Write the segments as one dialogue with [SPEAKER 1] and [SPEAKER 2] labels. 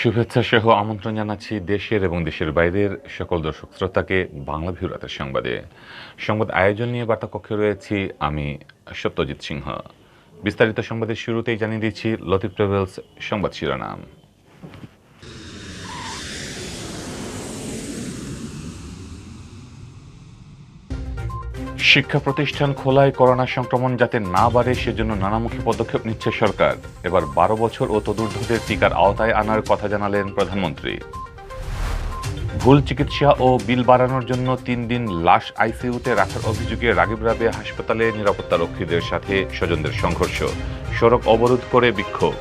[SPEAKER 1] শুভেচ্ছা সহ আমন্ত্রণ জানাচ্ছি দেশের এবং দেশের বাইরের সকল দর্শক শ্রোতাকে বাংলা ভিউ রাতের সংবাদে। সংবাদ আয়োজন নিয়ে বার্তা কক্ষে রয়েছি আমি সত্যজিৎ সিংহ। বিস্তারিত সংবাদের শুরুতেই জানিয়ে দিচ্ছি লতিফ ট্রাভেলস সংবাদ শিরোনাম। শিক্ষা প্রতিষ্ঠান খোলায় করোনা সংক্রমণ যাতে না বাড়ে সেজন্য নানামুখী পদক্ষেপ নিচ্ছে সরকার। এবার 12 বছর ও তদূর্ধ্বদের টিকার আওতায় আনার কথা জানালেন প্রধানমন্ত্রী। ভুল চিকিৎসা ও বিল বাড়ানোর জন্য 3 দিন লাশ আইসিইউতে রাখার অভিযোগে রাগিব রাবেয়া হাসপাতালে নিরাপত্তারক্ষীদের সাথে স্বজনদের সংঘর্ষ, সড়ক অবরোধ করে বিক্ষোভ।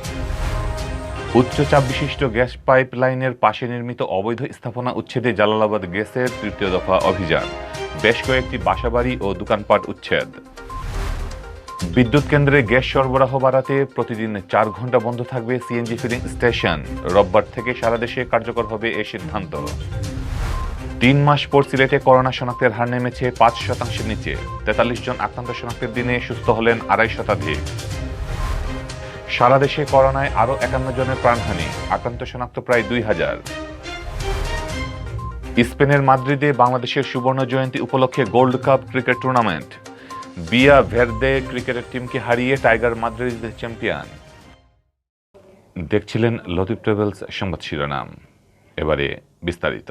[SPEAKER 1] উচ্চচাপ বিশিষ্ট গ্যাস পাইপ লাইনের পাশে নির্মিত অবৈধ স্থাপনা উচ্ছেদে জালালাবাদ গ্যাসের 3য় দফা অভিযান, বেশ কয়েকটি বাসাবাড়ি ও দোকানপাট উচ্ছেদ। বিদ্যুৎ কেন্দ্রে গ্যাস সরবরাহ বাড়াতে প্রতিদিন 4 ঘন্টা বন্ধ থাকবে সিএনজি ফিলিং স্টেশন, রোববার থেকে সারা দেশে কার্যকর হবে এই সিদ্ধান্ত। 3 মাস পর সিলেটে করোনা শনাক্তের হার নেমেছে 5% নিচে, 43 জন আক্রান্ত শনাক্তের দিনে সুস্থ হলেন 250 শতাধিক। সারা দেশে করোনায় আরও 51 জনের প্রাণহানি, আক্রান্ত শনাক্ত প্রায় 2000। স্পেনের মাদ্রিদে বাংলাদেশের সুবর্ণ জয়ন্তী উপলক্ষে গোল্ড কাপ ক্রিকেট টুর্নামেন্ট, বিয়া ভেরদে ক্রিকেটের টিমকে হারিয়ে টাইগার মাদ্রিদ চ্যাম্পিয়ন। দেখছিলেন লতিফ ট্রাভেলস সংবাদ শিরোনাম, এবারে বিস্তারিত।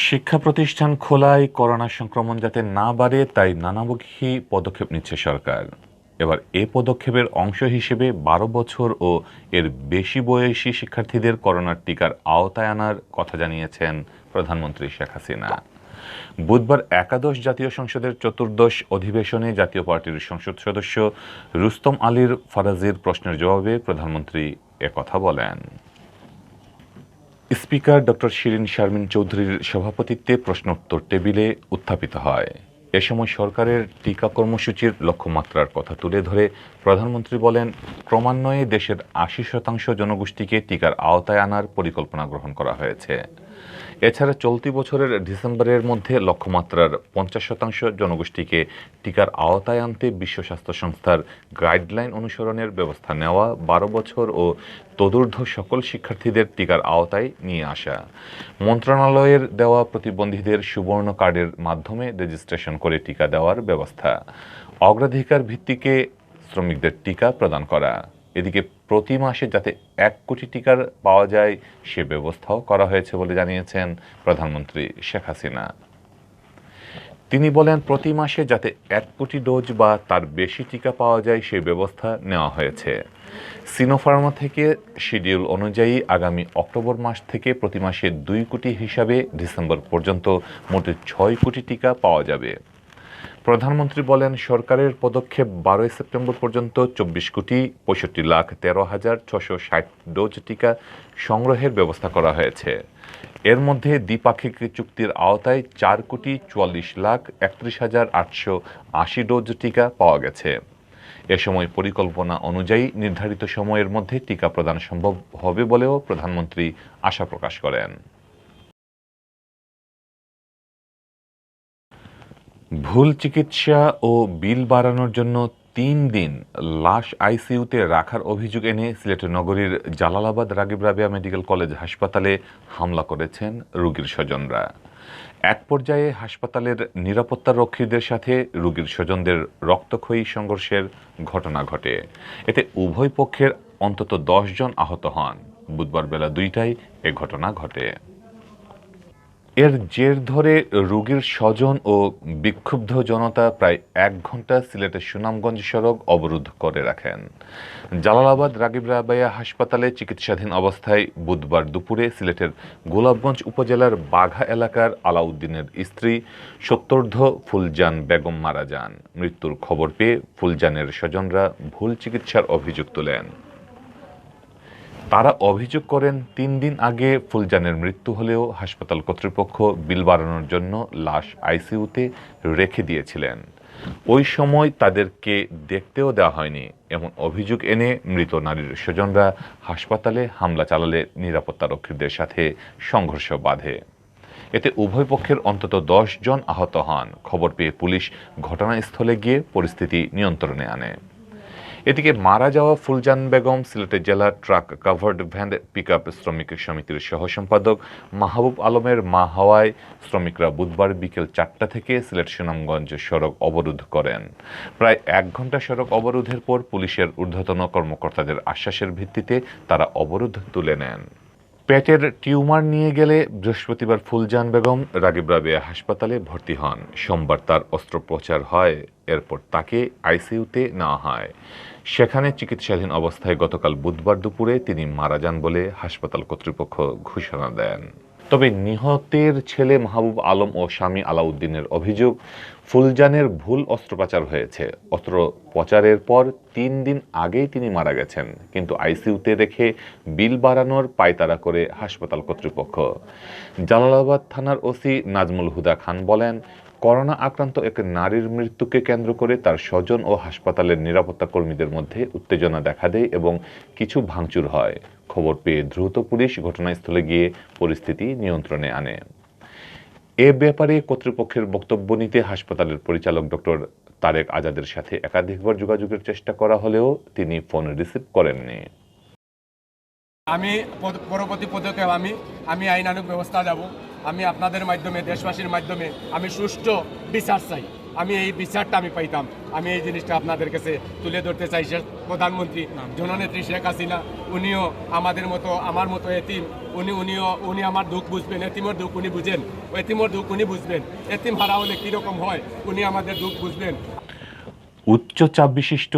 [SPEAKER 1] শিক্ষা প্রতিষ্ঠান খোলায় করোনা সংক্রমণ যাতে না বাড়ে তাই নানামুখী পদক্ষেপ নিচ্ছে সরকার। এবার এ পদক্ষেপের অংশ হিসেবে 12 বছর ও এর বেশি বয়সী শিক্ষার্থীদের করোনার টিকার আওতায় আনার কথা জানিয়েছেন প্রধানমন্ত্রী শেখ হাসিনা। বুধবার একাদশ জাতীয় সংসদের 14দশ অধিবেশনে জাতীয় পার্টির সংসদ সদস্য রুস্তম আলীর ফারাজির প্রশ্নের জবাবে প্রধানমন্ত্রী একথা বলেন। স্পিকার ডক্টর শিরিন শারমিন চৌধুরীর সভাপতিত্বে প্রশ্নোত্তর টেবিলে উত্থাপিত হয়। এ সময় সরকারের টিকা কর্মসূচির লক্ষ্যমাত্রার কথা তুলে ধরে প্রধানমন্ত্রী বলেন, ক্রমান্বয়ে দেশের 80% জনগোষ্ঠীকে টিকার আওতায় আনার পরিকল্পনা গ্রহণ করা হয়েছে। এছাড়া চলতি বছরের ডিসেম্বরের মধ্যে লক্ষ্যমাত্রার 50% জনগোষ্ঠীকে টিকার আওতায় আনতে বিশ্ব স্বাস্থ্য সংস্থার গাইডলাইন অনুসরণের ব্যবস্থা নেওয়া, 12 বছর ও তদূর্ধ্ব সকল শিক্ষার্থীদের টিকার আওতায় নিয়ে আসা, মন্ত্রণালয়ের দেওয়া প্রতিবন্ধীদের সুবর্ণ কার্ডের মাধ্যমে রেজিস্ট্রেশন করে টিকা দেওয়ার ব্যবস্থা, অগ্রাধিকার ভিত্তিকে শ্রমিকদের টিকা প্রদান করা। এদিকে প্রতি মাসে যাতে 1 কোটি টিকার পাওয়া যায় সে ব্যবস্থাও করা হয়েছে বলে জানিয়েছেন প্রধানমন্ত্রী শেখ হাসিনা। তিনি বলেন, প্রতি মাসে যাতে 1 কোটি ডোজ বা তার বেশি টিকা পাওয়া যায় সে ব্যবস্থা নেওয়া হয়েছে। সিনোফার্মা থেকে শিডিউল অনুযায়ী আগামী অক্টোবর মাস থেকে প্রতি মাসে 2 কোটি হিসাবে ডিসেম্বর পর্যন্ত মোট 6 কোটি টিকা পাওয়া যাবে। প্রধানমন্ত্রী বলেন, সরকারের পদক্ষেপ 12 সেপ্টেম্বর পর্যন্ত 24,65,13,660 ডোজ টিকা সংগ্রহের ব্যবস্থা করা হয়েছে। এর মধ্যে দ্বিপাক্ষিক চুক্তির আওতায় 4,44,31,880 ডোজ টিকা পাওয়া গেছে। এ সময় পরিকল্পনা অনুযায়ী নির্ধারিত সময়ের মধ্যে টিকা প্রদান সম্ভব হবে বলেও প্রধানমন্ত্রী আশা প্রকাশ করেন। ভুল চিকিৎসা ও বিল বাড়ানোর জন্য 3 দিন লাশ আইসিইউতে রাখার অভিযোগ এনে সিলেটের নগরীর জালালাবাদ রাগিব রাবেয়া মেডিকেল কলেজ হাসপাতালে হামলা করেছেন রোগীর স্বজনরা। এক পর্যায়ে হাসপাতালের নিরাপত্তারক্ষীদের সাথে রোগীর স্বজনদের রক্তক্ষয়ী সংঘর্ষের ঘটনা ঘটে। এতে উভয় পক্ষের অন্তত 10 জন আহত হন। বুধবার বেলা 2টায় এ ঘটনা ঘটে। এর জের ধরে রোগীর স্বজন ও বিক্ষুব্ধ জনতা প্রায় 1 ঘন্টা সিলেটের সুনামগঞ্জ সড়ক অবরোধ করে রাখেন। জালালাবাদ রাগিব রাবেয়া হাসপাতালে চিকিৎসাধীন অবস্থায় বুধবার দুপুরে সিলেটের গোলাপগঞ্জ উপজেলার বাঘা এলাকার আলাউদ্দিনের স্ত্রী সত্তর্ধ ফুলজান বেগম মারা যান। মৃত্যুর খবর পেয়ে ফুলজানের স্বজনরা ভুল চিকিৎসার অভিযোগ তোলেন। তারা অভিযোগ করেন, 3 দিন আগে ফুলজানের মৃত্যু হলেও হাসপাতাল কর্তৃপক্ষ বিল বাড়ানোর জন্য লাশ আইসিইউতে রেখে দিয়েছিলেন। ওই সময় তাদেরকে দেখতেও দেওয়া হয়নি, এমন অভিযোগ এনে মৃত নারীর স্বজনরা হাসপাতালে হামলা চালালে নিরাপত্তারক্ষীদের সাথে সংঘর্ষ বাধে। এতে উভয় পক্ষের অন্তত 10 জন আহত হন। খবর পেয়ে পুলিশ ঘটনাস্থলে গিয়ে পরিস্থিতি নিয়ন্ত্রণে আনে। এদিকে মারা যাওয়া ফুলজান বেগম সিলেটের জেলা ট্রাক কাভার্ড ভ্যান পিকআপ শ্রমিক সমিতির সহ সম্পাদক মাহবুব আলমের মা হওয়ায় শ্রমিকরা বুধবার বিকেল 4টা থেকে সিলেট সুনামগঞ্জ সড়ক অবরোধ করেন। প্রায় 1 ঘন্টা সড়ক অবরোধের পর পুলিশের ঊর্ধ্বতন কর্মকর্তাদের আশ্বাসের ভিত্তিতে তারা অবরোধ তুলে নেন। পেটের টিউমার নিয়ে গেলে বৃহস্পতিবার ফুলজান বেগম রাগিব রাবেয়া হাসপাতালে ভর্তি হন। সোমবার তার অস্ত্রোপচার হয়, এরপর তাকে আইসিইউতে নেওয়া হয়। সেখানে চিকিৎসাধীন অবস্থায় গতকাল বুধবার দুপুরে তিনি মারা যান বলে হাসপাতাল কর্তৃপক্ষ ঘোষণা দেন। তবে নিহতের ছেলে মাহবুব আলম ও স্বামী আলাউদ্দিনের অভিযোগ, ফুলজানের ভুল অস্ত্রোপচার হয়েছে। অস্ত্রোপচারের পর 3 দিন আগেই তিনি মারা গেছেন, কিন্তু আইসিইউতে রেখে বিল বাড়ানোর পায়তারা করে হাসপাতাল কর্তৃপক্ষ। জালালাবাদ থানার ওসি নাজমুল হুদা খান বলেন, করোনা আক্রান্ত এক নারীর মৃত্যুকে কেন্দ্র করে তার স্বজন ও হাসপাতালের নিরাপত্তা কর্মীদের মধ্যে উত্তেজনা দেখা দেয় এবং কিছু ভাঙচুর হয়। খবর পেয়ে দ্রুত পুলিশ ঘটনাস্থলে গিয়ে পরিস্থিতি নিয়ন্ত্রণে আনে। এ ব্যাপারে কর্তৃপক্ষের বক্তব্য নিতে হাসপাতালের পরিচালক ডক্টর তারেক আজাদের সাথে একাধিকবার যোগাযোগের চেষ্টা করা হলেও তিনি ফোন রিসিভ করেননি।
[SPEAKER 2] আমি পরবর্তী পদক্ষেপ আমি আইনানুগ ব্যবস্থা যাব। আমি আপনাদের মাধ্যমে, দেশবাসীর মাধ্যমে আমি সুষ্ঠু বিচার চাই। আমি এই বিচারটা আমি পাইতাম, আমি এই জিনিসটা আপনাদের কাছে তুলে ধরতে চাই। প্রধানমন্ত্রী জননেত্রী শেখ হাসিনা, উনিও আমাদের মতো, আমার মতো এতিম, উনি আমার দুঃখ বুঝবেন, এতিমের দুঃখ উনি বুঝেন, এতিমের দুঃখ উনি বুঝবেন। এতিম হারা হলে কীরকম হয় উনি আমাদের দুঃখ বুঝবেন।
[SPEAKER 1] উচ্চ চাপ বিশিষ্ট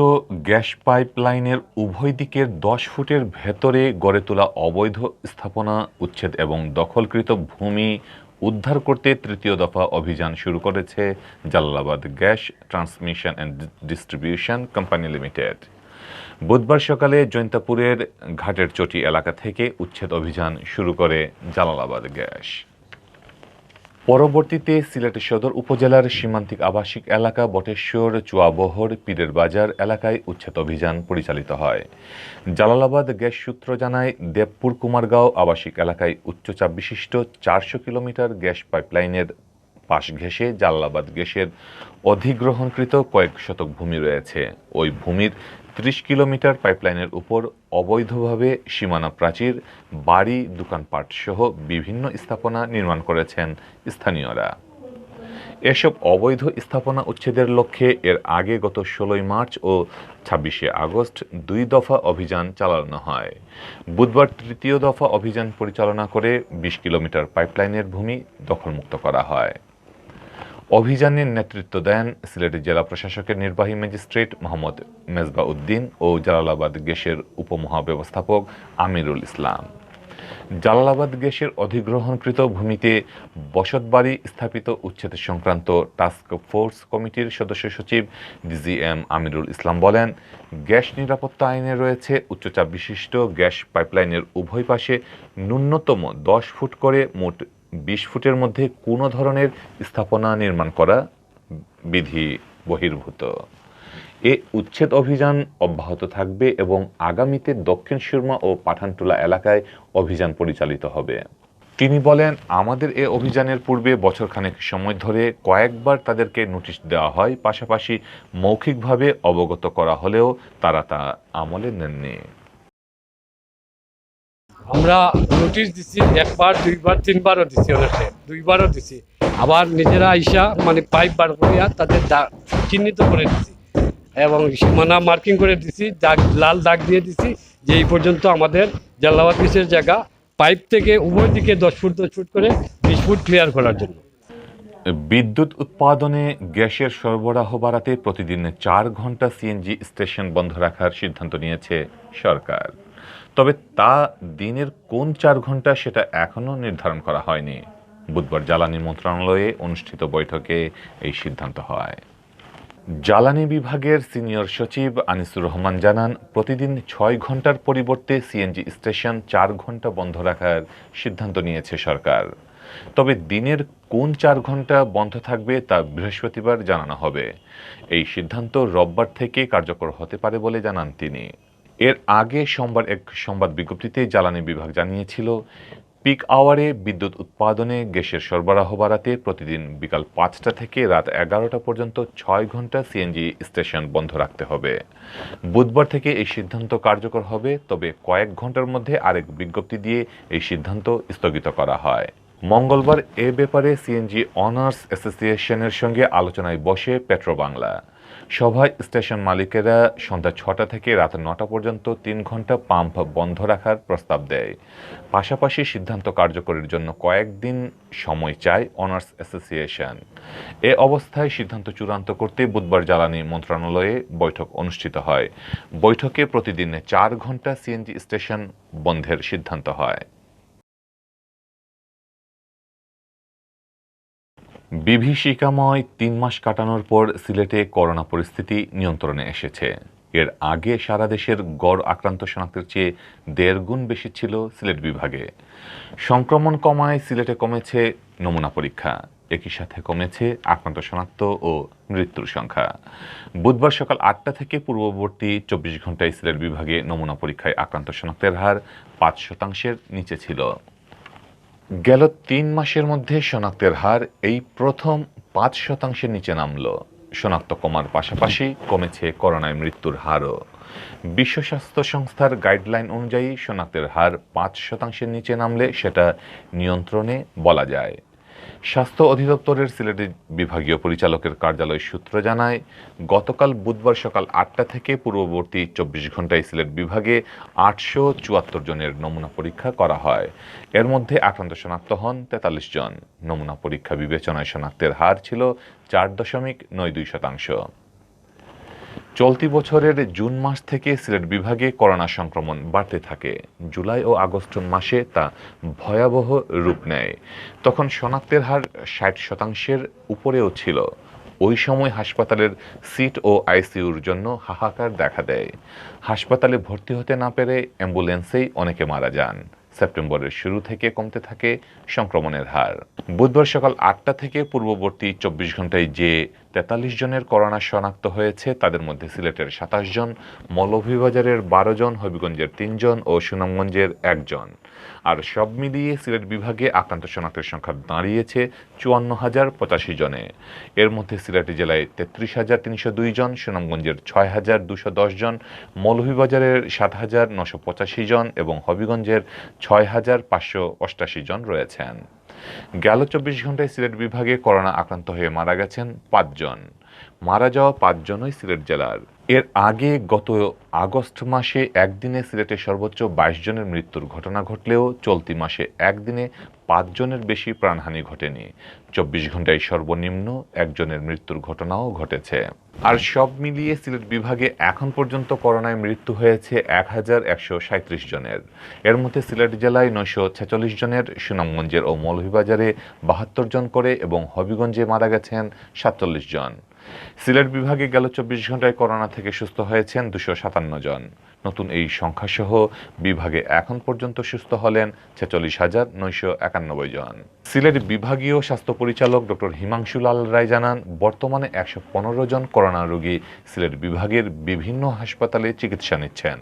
[SPEAKER 1] গ্যাস পাইপলাইনের উভয় দিকের 10 ফুটের ভেতরে গড়ে তোলা অবৈধ স্থাপনা উচ্ছেদ এবং দখলকৃত ভূমি উদ্ধার করতে 3য় দফা অভিযান শুরু করেছে Jalalabad gas transmission and distribution company limited. বুধবার সকালে জৈন্তাপুরের ঘাটের চটি এলাকা থেকে উচ্ছেদ অভিযান শুরু করে জালালাবাদ গ্যাস। পরবর্তীতে সিলেট সদর উপজেলার সীমান্তিক আবাসিক এলাকা বটেশ্বর, চুয়াবহর, পীরের বাজার এলাকায় উচ্ছেদ অভিযান পরিচালিত হয়। জালালাবাদ গ্যাস সূত্র জানায়, দেবপুর কুমারগাঁও আবাসিক এলাকায় উচ্চচাপ বিশিষ্ট 400 কিলোমিটার গ্যাস পাইপলাইনের পাশ ঘেঁষে জালালাবাদ গ্যাসের অধিগ্রহণকৃত কয়েক শতক ভূমি রয়েছে। ওই ভূমির 30 কিলোমিটার পাইপলাইনের উপর অবৈধভাবে সীমানা প্রাচীর, বাড়ি, দোকানপাট সহ বিভিন্ন স্থাপনা নির্মাণ করেছেন স্থানীয়রা। এসব অবৈধ স্থাপনা উচ্ছেদের লক্ষ্যে এর আগে গত 16 মার্চ ও 26শে আগস্ট 2 দফা অভিযান চালানো হয়। বুধবার 3য় দফা অভিযান পরিচালনা করে 20 কিলোমিটার পাইপলাইনের ভূমি দখলমুক্ত করা হয়। অভিযানের নেতৃত্ব দেন সিলেটের জেলা প্রশাসকের নির্বাহী ম্যাজিস্ট্রেট মোহাম্মদ মেজবা উদ্দিন ও জালালাবাদ গ্যাসের উপমহাব্যবস্থাপক আমিরুল ইসলাম। জালালাবাদ গ্যাসের অধিগ্রহণকৃত ভূমিতে বসতবাড়ি স্থাপিত উচ্ছেদ সংক্রান্ত টাস্ক ফোর্স কমিটির সদস্য সচিব ডিজিএম আমিরুল ইসলাম বলেন, গ্যাস নিরাপত্তা আইনে রয়েছে উচ্চচাপ বিশিষ্ট গ্যাস পাইপলাইনের উভয় পাশে ন্যূনতম 10 ফুট করে মোট 20 ফুটের মধ্যে কোনো ধরনের স্থাপনা নির্মাণ করা বিধি বহির্ভূত। এ উচ্ছেদ অভিযান অব্যাহত থাকবে এবং আগামীতে দক্ষিণ সুরমা ও পাঠানটুলা এলাকায় অভিযান পরিচালিত হবে। তিনি বলেন, আমাদের এ অভিযানের পূর্বে বছরখানেক সময় ধরে কয়েকবার তাদেরকে নোটিশ দেওয়া হয়, পাশাপাশি মৌখিকভাবে অবগত করা হলেও তারা তা আমলে নেননি।
[SPEAKER 3] আমরা নোটিশ দিছি, 1বার 2বার 3বারও দিছি, অনেকে 2বারও দিছি। আবার নিজেরা আইসা পাইপ বার করিয়া তাদের চিহ্নিত করে দিছি এবং সীমানা মার্কিং করে দিছি, লাল দাগ দিয়ে দিছি যে এই পর্যন্ত আমাদের জালালাবাদ গ্যাসের জায়গা পাইপ থেকে উভয় দিকে 10 ফুট করে 20 ফুট ক্লিয়ার করার জন্য।
[SPEAKER 1] বিদ্যুৎ উৎপাদনে গ্যাসের সরবরাহ বাড়াতে প্রতিদিন 4 ঘন্টা সিএনজি স্টেশন বন্ধ রাখার সিদ্ধান্ত নিয়েছে সরকার। তবে তা দিনের কোন 4 ঘন্টা সেটা এখনও নির্ধারণ করা হয়নি। বুধবার জ্বালানি মন্ত্রণালয়ে অনুষ্ঠিত বৈঠকে এই সিদ্ধান্ত হয়। জ্বালানি বিভাগের সিনিয়র সচিব আনিসুর রহমান জানান, প্রতিদিন 6 ঘন্টার পরিবর্তে সিএনজি স্টেশন 4 ঘন্টা বন্ধ রাখার সিদ্ধান্ত নিয়েছে সরকার। তবে দিনের কোন 4 ঘন্টা বন্ধ থাকবে তা বৃহস্পতিবার জানানো হবে। এই সিদ্ধান্ত রোববার থেকে কার্যকর হতে পারে বলে জানান তিনি। এর আগে সোমবার এক সংবাদ বিজ্ঞপ্তিতে জ্বালানি বিভাগ জানিয়েছিল, পিক আওয়ারে বিদ্যুৎ উৎপাদনে গ্যাসের সরবরাহ বাড়াতে প্রতিদিন বিকাল 5টা থেকে রাত 11টা পর্যন্ত 6 ঘন্টা সিএনজি স্টেশন বন্ধ রাখতে হবে। বুধবার থেকে এই সিদ্ধান্ত কার্যকর হবে, তবে কয়েক ঘন্টার মধ্যে আরেক বিজ্ঞপ্তি দিয়ে এই সিদ্ধান্ত স্থগিত করা হয়। মঙ্গলবার এ ব্যাপারে সিএনজি অনার্স অ্যাসোসিয়েশনের সঙ্গে আলোচনায় বসে পেট্রোবাংলা। সভায় স্টেশন মালিকেরা সন্ধ্যা 6টা থেকে রাত 9টা পর্যন্ত 3 ঘন্টা পাম্প বন্ধ রাখার প্রস্তাব দেয়। পাশাপাশি সিদ্ধান্ত কার্যকরের জন্য কয়েকদিন সময় চায় অনার্স অ্যাসোসিয়েশন। এ অবস্থায় সিদ্ধান্ত চূড়ান্ত করতে বুধবার জ্বালানি মন্ত্রণালয়ে বৈঠক অনুষ্ঠিত হয়। বৈঠকে প্রতিদিন 4 ঘন্টা সিএনজি স্টেশন বন্ধের সিদ্ধান্ত হয়। বিভীষিকাময় 3 মাস কাটানোর পর সিলেটে করোনা পরিস্থিতি নিয়ন্ত্রণে এসেছে। এর আগে সারা দেশের গড় আক্রান্ত শনাক্তের চেয়ে 1.5 গুণ বেশি ছিল সিলেট বিভাগে। সংক্রমণ কমায় সিলেটে কমেছে নমুনা পরীক্ষা, একই সাথে কমেছে আক্রান্ত শনাক্ত ও মৃত্যুর সংখ্যা। বুধবার সকাল 8টা থেকে পূর্ববর্তী 24 ঘন্টায় সিলেট বিভাগে নমুনা পরীক্ষায় আক্রান্ত শনাক্তের হার 5%-এর নিচে ছিল। গেল 3 মাসের মধ্যে শনাক্তের হার এই প্রথম 5%-এর নিচে নামল। শনাক্ত কমার পাশাপাশি কমেছে করোনায় মৃত্যুর হারও। বিশ্ব স্বাস্থ্য সংস্থার গাইডলাইন অনুযায়ী শনাক্তের হার 5%-এর নিচে নামলে সেটা নিয়ন্ত্রণে বলা যায়। স্বাস্থ্য অধিদপ্তরের সিলেট বিভাগীয় পরিচালকের কার্যালয় সূত্র জানায়, গতকাল বুধবার সকাল 8টা থেকে পূর্ববর্তী 24 ঘন্টায় সিলেট বিভাগে 874 জনের নমুনা পরীক্ষা করা হয়। এর মধ্যে আক্রান্ত শনাক্ত হন 43 জন। নমুনা পরীক্ষা বিবেচনায় শনাক্তের হার ছিল 4.92%। চলতি বছরের জুন মাস থেকে সিলেট বিভাগে করোনা সংক্রমণ বাড়তে থাকে। জুলাই ও আগস্ট মাসে তা ভয়াবহ রূপ নেয়। তখন শনাক্তের হার 60%-এর উপরেও ছিল। ওই সময় হাসপাতালের সিট ও আইসিইউর জন্য হাহাকার দেখা দেয়। হাসপাতালে ভর্তি হতে না পেরে অ্যাম্বুলেন্সেই অনেকে মারা যান। সেপ্টেম্বরের শুরু থেকে কমতে থাকে সংক্রমণের হার। বুধবার সকাল 8টা থেকে পূর্ববর্তী 24 ঘন্টায় যে 43 জনের করোনা শনাক্ত হয়েছে, তাদের মধ্যে সিলেটের 27 জন, মৌলভীবাজারের 12 জন, হবিগঞ্জের 3 জন ও সুনামগঞ্জের 1 জন। আর সব মিলিয়ে সিলেট বিভাগে আক্রান্ত শনাক্তের সংখ্যা দাঁড়িয়েছে 54,085 জনে। এর মধ্যে সিলেট জেলায় 33,302 জন, সুনামগঞ্জের 6,210 জন, মৌলভীবাজারের 7,985 জন এবং হবিগঞ্জের 6,588 জন রয়েছেন। গেল 24 ঘন্টায় সিলেট বিভাগে করোনা আক্রান্ত হয়ে মারা গেছেন 5 জন। মারা যাওয়া 5 জনই সিলেট জেলার। এর আগে গত আগস্ট মাসে একদিনে সিলেটে সর্বোচ্চ 22 জনের মৃত্যুর ঘটনা ঘটলেও চলতি মাসে একদিনে 5 জনের বেশি প্রাণহানি ঘটেনি। 24 ঘন্টায় সর্বনিম্ন 1 জনের মৃত্যুর ঘটনাও ঘটেছে। আর সব মিলিয়ে সিলেট বিভাগে এখন পর্যন্ত করোনায় মৃত্যু হয়েছে 1,137 জনের। এর মধ্যে সিলেট জেলায় 946 জনের, সুনামগঞ্জের ও মৌলভীবাজারে 72 জন করে এবং হবিগঞ্জে মারা গেছেন 47 জন। সিলেট বিভাগে গেল 24 ঘন্টায় করোনা থেকে সুস্থ হয়েছেন 257 জন। নতুন এই সংখ্যাসহ বিভাগে এখন পর্যন্ত সুস্থ হলেন 46,991 জন। সিলেট বিভাগীয় স্বাস্থ্য পরিচালক ডক্টর হিমাংশু লাল রায় জানান, বর্তমানে 115 জন করোনা রোগী সিলেট বিভাগের বিভিন্ন হাসপাতালে চিকিৎসা নিচ্ছেন।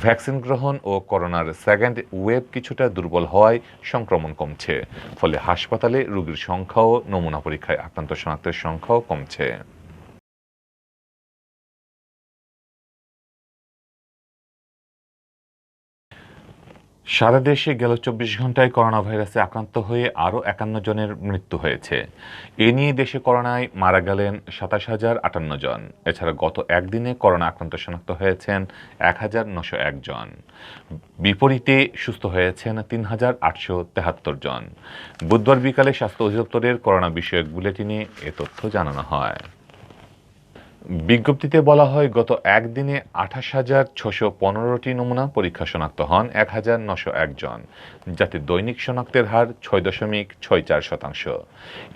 [SPEAKER 1] ভ্যাকসিন গ্রহণ ও করোনার সেকেন্ড ওয়েভ কিছুটা দুর্বল হওয়ায় সংক্রমণ কমছে। ফলে হাসপাতালে রোগীর সংখ্যাও নমুনা পরীক্ষায় আক্রান্ত শনাক্তের সংখ্যাও কমছে। সারা দেশে গেল 24 ঘন্টায় করোনা ভাইরাসে আক্রান্ত হয়ে আরও 51 জনের মৃত্যু হয়েছে। এ নিয়ে দেশে করোনায় মারা গেলেন 27,058 জন। এছাড়া গত একদিনে করোনা আক্রান্ত শনাক্ত হয়েছেন 1,901 জন। বিপরীতে সুস্থ হয়েছেন 3,873 জন। বুধবার বিকালে স্বাস্থ্য অধিদপ্তরের করোনা বিষয়ক বুলেটিনে এ তথ্য জানানো হয়। বিজ্ঞপ্তিতে বলা হয়, গত একদিনে 28,615টি নমুনা পরীক্ষা শনাক্ত হন 1,901 জন, যাতে দৈনিক শনাক্তের হার 6.64%।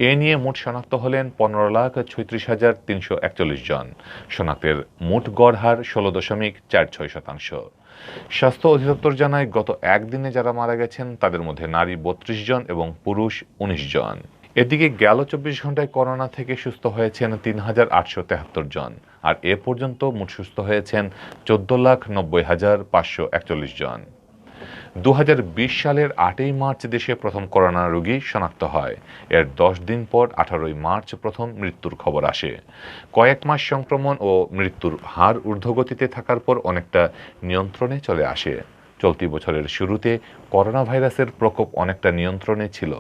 [SPEAKER 1] এ নিয়ে মোট শনাক্ত হলেন 15,36,341 জন। শনাক্তের মোট গড় হার 16.46%। স্বাস্থ্য অধিদপ্তর জানায়, গত একদিনে যারা মারা গেছেন তাদের মধ্যে নারী 32 জন এবং পুরুষ 19 জন। এদিকে গেল 24 ঘন্টায় করোনা থেকে সুস্থ হয়েছেন 3,873 জন। আর এ পর্যন্ত মোট সুস্থ হয়েছেন 14,90,541 জন। 2020 সালের 8ই মার্চ দেশে প্রথম করোনা রোগী শনাক্ত হয়। এর 10 দিন পর 18ই মার্চ প্রথম মৃত্যুর খবর আসে। কয়েক মাস সংক্রমণ ও মৃত্যুর হার ঊর্ধ্বগতিতে থাকার পর অনেকটা নিয়ন্ত্রণে চলে আসে। চলতি বছরের শুরুতে করোনা ভাইরাসের প্রকোপ অনেকটা নিয়ন্ত্রণে ছিল,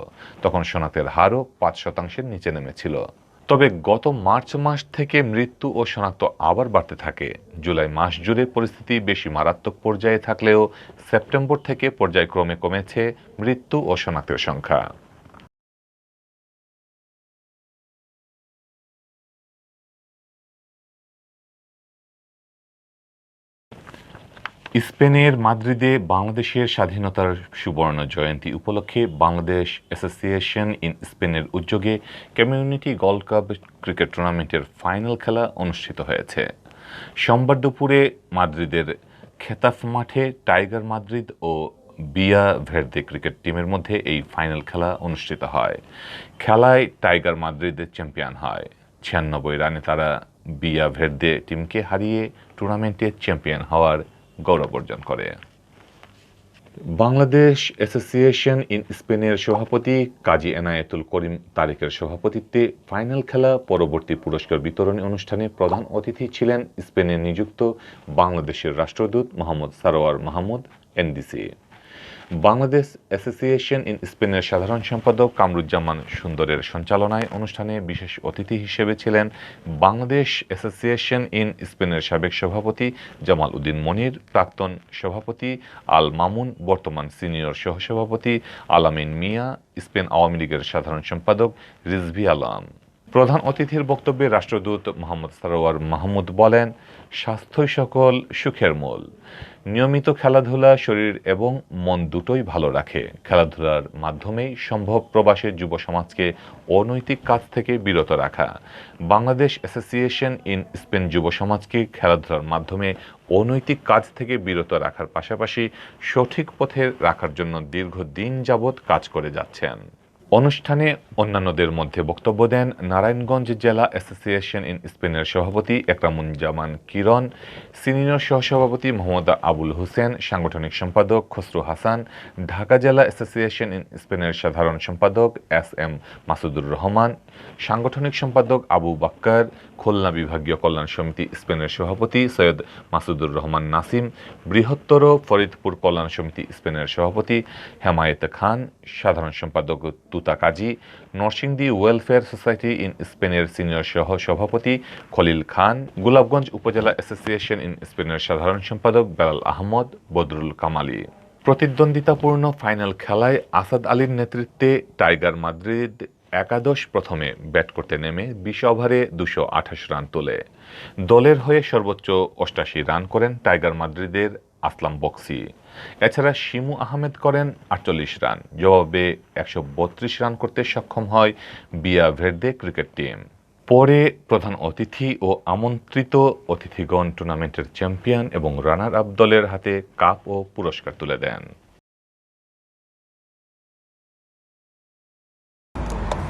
[SPEAKER 1] তখন শনাক্তের হারও 5% নিচে নেমেছিল। তবে গত মার্চ মাস থেকে মৃত্যু ও শনাক্ত আবার বাড়তে থাকে। জুলাই মাস জুড়ে পরিস্থিতি বেশি মারাত্মক পর্যায়ে থাকলেও সেপ্টেম্বর থেকে পর্যায়ক্রমে কমেছে মৃত্যু ও শনাক্তের সংখ্যা। স্পেনের মাদ্রিদে বাংলাদেশের স্বাধীনতার সুবর্ণ জয়ন্তী উপলক্ষে বাংলাদেশ অ্যাসোসিয়েশন ইন স্পেনের উদ্যোগে কমিউনিটি গোল্ড কাপ ক্রিকেট টুর্নামেন্টের ফাইনাল খেলা অনুষ্ঠিত হয়েছে। সোমবার দুপুরে মাদ্রিদের খেতাফ মাঠে টাইগার মাদ্রিদ ও বিয়া ভের্দে ক্রিকেট টিমের মধ্যে এই ফাইনাল খেলা অনুষ্ঠিত হয়। খেলায় টাইগার মাদ্রিদ চ্যাম্পিয়ন হয়। 96 রানে তারা বিয়া ভের্দে টিমকে হারিয়ে টুর্নামেন্টে চ্যাম্পিয়ন হওয়ার গৌরব অর্জন করে। বাংলাদেশ অ্যাসোসিয়েশন ইন স্পেনের সভাপতি কাজী এনায়েতুল করিম তারেকের সভাপতিত্বে ফাইনাল খেলা পরবর্তী পুরস্কার বিতরণী অনুষ্ঠানে প্রধান অতিথি ছিলেন স্পেনে নিযুক্ত বাংলাদেশের রাষ্ট্রদূত Mohammad Sarwar Mahmud NDC. Bangladesh association in স্পেনের সাধারণ সম্পাদক কামরুজ্জামান সুন্দরের সঞ্চালনায় অনুষ্ঠানে বিশেষ অতিথি হিসেবে ছিলেন বাংলাদেশ অ্যাসোসিয়েশন ইন স্পেনের সাবেক সভাপতি জামাল উদ্দিন মনির, প্রাক্তন সভাপতি আল মামুন, বর্তমান সিনিয়র সহসভাপতি আলামিন মিয়া, স্পেন আওয়ামী লীগের সাধারণ সম্পাদক রিজভী আলম। প্রধান অতিথির বক্তব্যে রাষ্ট্রদূত মোহাম্মদ সারোয়ার মাহমুদ বলেন, স্বাস্থ্যই সকল সুখের মূল। নিয়মিত খেলাধুলা শরীর এবং মন দুটোই ভালো রাখে। খেলাধুলার মাধ্যমেই সম্ভব প্রবাসের যুব সমাজকে অনৈতিক কাজ থেকে বিরত রাখা। বাংলাদেশ অ্যাসোসিয়েশন ইন স্পেন যুব সমাজকে খেলাধুলার মাধ্যমে অনৈতিক কাজ থেকে বিরত রাখার পাশাপাশি সঠিক পথে রাখার জন্য দীর্ঘদিন যাবৎ কাজ করে যাচ্ছেন। অনুষ্ঠানে অন্যান্যদের মধ্যে বক্তব্য দেন নারায়ণগঞ্জ জেলা অ্যাসোসিয়েশন ইন স্পেনের সভাপতি একরামুজ্জামান কিরণ, সিনিয়র সহসভাপতি মোহাম্মদ আবুল হোসেন, সাংগঠনিক সম্পাদক খসরু হাসান, ঢাকা জেলা অ্যাসোসিয়েশন ইন স্পেনের সাধারণ সম্পাদক এস.এম. মাসুদুর রহমান, সাংগঠনিক সম্পাদক আবু বাক্কার, খুলনা বিভাগীয় কল্যাণ সমিতি স্পেনের সভাপতি সৈয়দ মাসুদুর রহমান নাসিম, বৃহত্তর ফরিদপুর কল্যাণ সমিতি স্পেনের সভাপতি হেমায়েত খান, সাধারণ সম্পাদক তুতা কাজী, নরসিংদী ওয়েলফেয়ার সোসাইটি ইন স্পেনের সিনিয়র সহ সভাপতি খলিল খান, গোলাপগঞ্জ উপজেলা অ্যাসোসিয়েশন ইন স্পেনের সাধারণ সম্পাদক বেলাল আহমদ, বদরুল কামালি। প্রতিদ্বন্দ্বিতাপূর্ণ ফাইনাল খেলায় আসাদ আলীর নেতৃত্বে টাইগার মাদ্রিদ একাদশ প্রথমে ব্যাট করতে নেমে 20 ওভারে 228 রান তোলে। দলের হয়ে সর্বোচ্চ 88 রান করেন টাইগার মাদ্রিদের আসলাম বক্সি। এছাড়া শিমু আহমেদ করেন 48 রান। জবাবে 132 রান করতে সক্ষম হয় বিয়া ভের্দে ক্রিকেট টিম। পরে প্রধান অতিথি ও আমন্ত্রিত অতিথিগণ টুর্নামেন্টের চ্যাম্পিয়ন এবং রানার আপ দলের হাতে কাপ ও পুরস্কার তুলে দেন।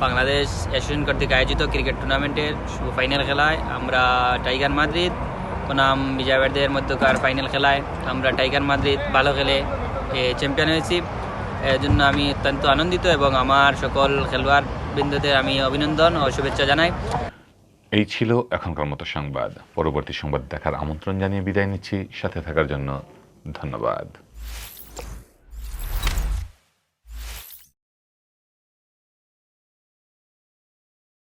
[SPEAKER 4] বাংলাদেশ অ্যাসোসিয়েশন কর্তৃক আয়োজিত ক্রিকেট টুর্নামেন্টের ফাইনাল খেলায় আমরা টাইগার মাদ্রিদ বনাম বিজয় ভের্দের মধ্যকার ফাইনাল খেলায় আমরা টাইগার মাদ্রিদ ভালো খেলে চ্যাম্পিয়ন হয়েছি। এর জন্য আমি অত্যন্ত আনন্দিত এবং আমার সকল খেলোয়াড় বৃন্দদের আমি অভিনন্দন ও শুভেচ্ছা জানাই।
[SPEAKER 1] এই ছিল এখনকার মতো সংবাদ। পরবর্তী সংবাদ দেখার আমন্ত্রণ জানিয়ে বিদায় নিচ্ছি। সাথে থাকার জন্য ধন্যবাদ।